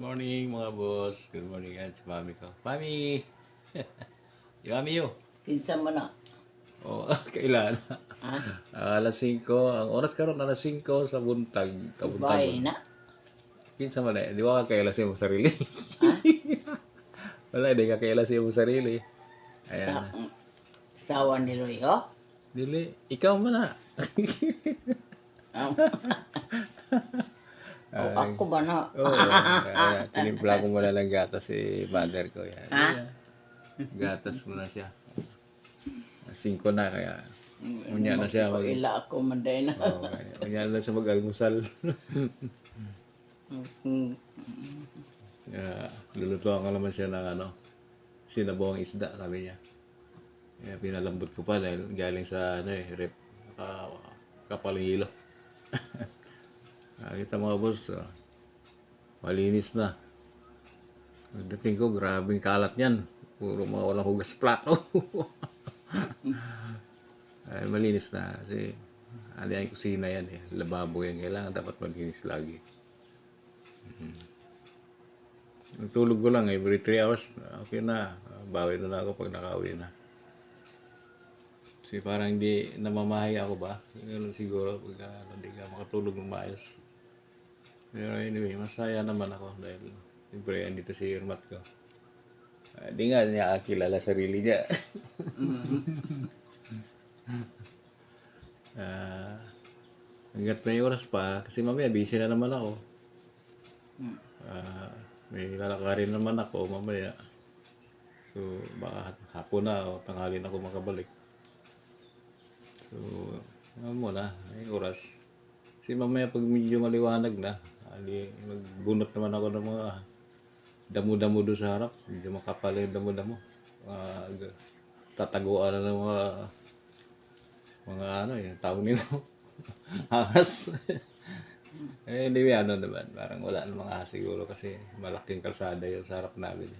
Morning mga boss. Good morning yan si mami ko. Mami! Yung mami yun. Kinsa mo na? Oh, kailan? Ha? Alas 5. Ang oras karon alas 5 sa buntag. Bahay Kabuntag. na? Kinsa man eh. Di ba kakailasin mo sarili? Ha? Wala, di kakailasin mo sarili. Sa, Ayan na. sawa ni Roy, oh? Dili. Ikaw man na. Um, Ay, ako ba na? tinimpla ko muna ng gatas si mother ko. Yan. Ha? Yan. Gatas muna siya. 5 na kaya. Unya na siya mag... Ila ako manday na. Oh, unya na siya mag-almusal. Lulutuan ka naman siya ng sinabawang isda, sabi niya. Kaya pinalambot ko pa dahil galing sa rep. Kapalilo. Kita mga boss, malinis na. Pagdating ko, grabing kalat yan. Puro mga walang hugas plato. Ay, malinis na kasi ano yung kusina yan eh. Lababo yan. Kailangan dapat malinis lagi. Nagtulog ko lang every 3 hours. Okay na. Bawi na ako pag nakauwi na. Kasi parang hindi namamahay ako ba? Yun siguro pag hindi ka makatulog ng maayos. Pero anyway, masaya naman ako dahil siyempre andito si Irmat ko. Di nga niya kilala sarili niya. Hanggat may oras pa, kasi mamaya busy na naman ako. May lalakarin naman ako mamaya. So, baka hapon na o tanghali na ako makabalik. So, muna, may oras. Kasi mamaya pag medyo maliwanag na, magbunot naman ako ng mga damo-damo doon sa harap. Medyo makapal yung damo-damo. Tataguan na ng mga tawag nito. Ahas. Hindi naman. Parang wala namang ahas siguro kasi malaking kalsada yun sa harap namin.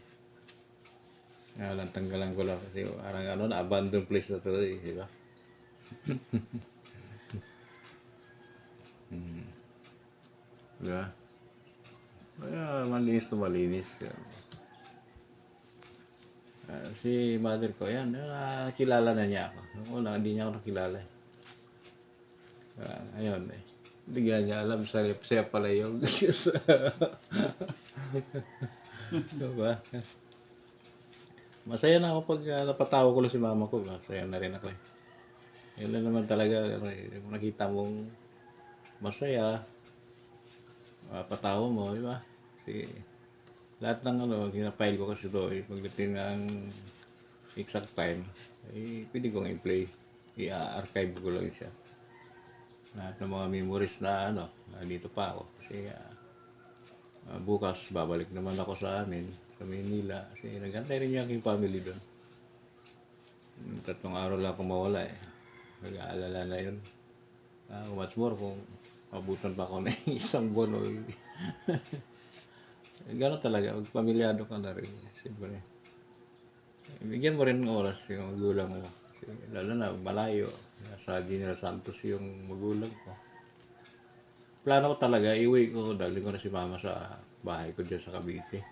Tanggalan ko lang kasi parang abandoned place na to eh, di ba? Diba? Kaya malinis na malinis. Si mother ko, yan, kilala na niya ako. Nung una, hindi niya ako nakilala. Ayun eh. Bigyan niya alam, siya pala yung diba? Masaya na ako pag napatawa ko lang si mama ko. Masaya na rin ako eh. Yun lang naman talaga. Nakita mong masaya. Patawa mo, di ba? Kasi lahat ng kinapile ko kasi ito, pagdating ng exact time, pwede kong i-play. I-archive ko lang siya. Lahat ng mga memories na dito pa ako. Kasi bukas, babalik naman ako sa amin, sa Manila. Kasi nagantay rin yung aking family doon. 3 araw lang akong mawala eh. Nag-aalala na yun. Much more kung mabutan pa ako na 1 buwan o gano'n talaga, pamilyado ka na rin. Siyempre, bigyan mo rin ng oras yung magulang mo. Kasi, lalo na, malayo. Sa General Santos yung magulang ko. Plano ko talaga, iuwi ko, dali ko na si mama sa bahay ko dyan sa Cavite.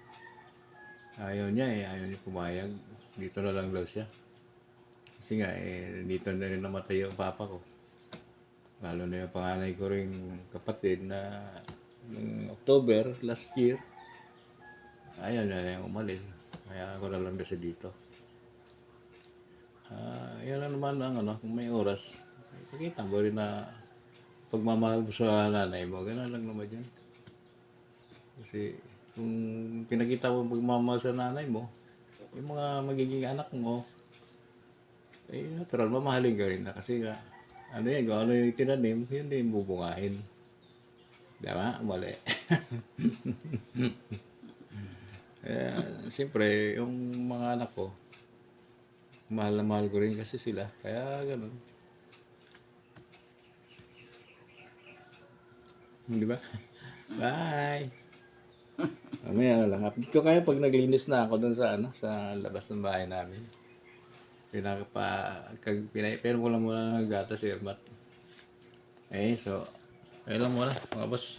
Ayaw niya pumayag. Dito na lang daw siya. Kasi nga, dito na rin namatay yung papa ko. Lalo na yung panganay ko rin kapatid na noong October last year, ayaw na yung umalis. Kaya ako na lang kasi dito. Yan lang naman kung may oras. Pakita mo rin na pagmamahal mo sa nanay mo, gano'n lang naman yan. Kasi kung pinakita mo pagmamahal sa nanay mo, yung mga magiging anak mo, natural, mamahalin ka rin na kasi kung ano yung tinanim, yun din bubungahin. Diba? Mali. Siyempre, yung mga anak ko, mahal na mahal ko rin kasi sila. Kaya ganun. Di ba? Bye! Mamaya na lang. Update ko kayo pag naglinis na ako dun sa labas ng bahay namin. Pero ko lang muna ng gatas, Irmat. So, ayun lang muna, mga boss.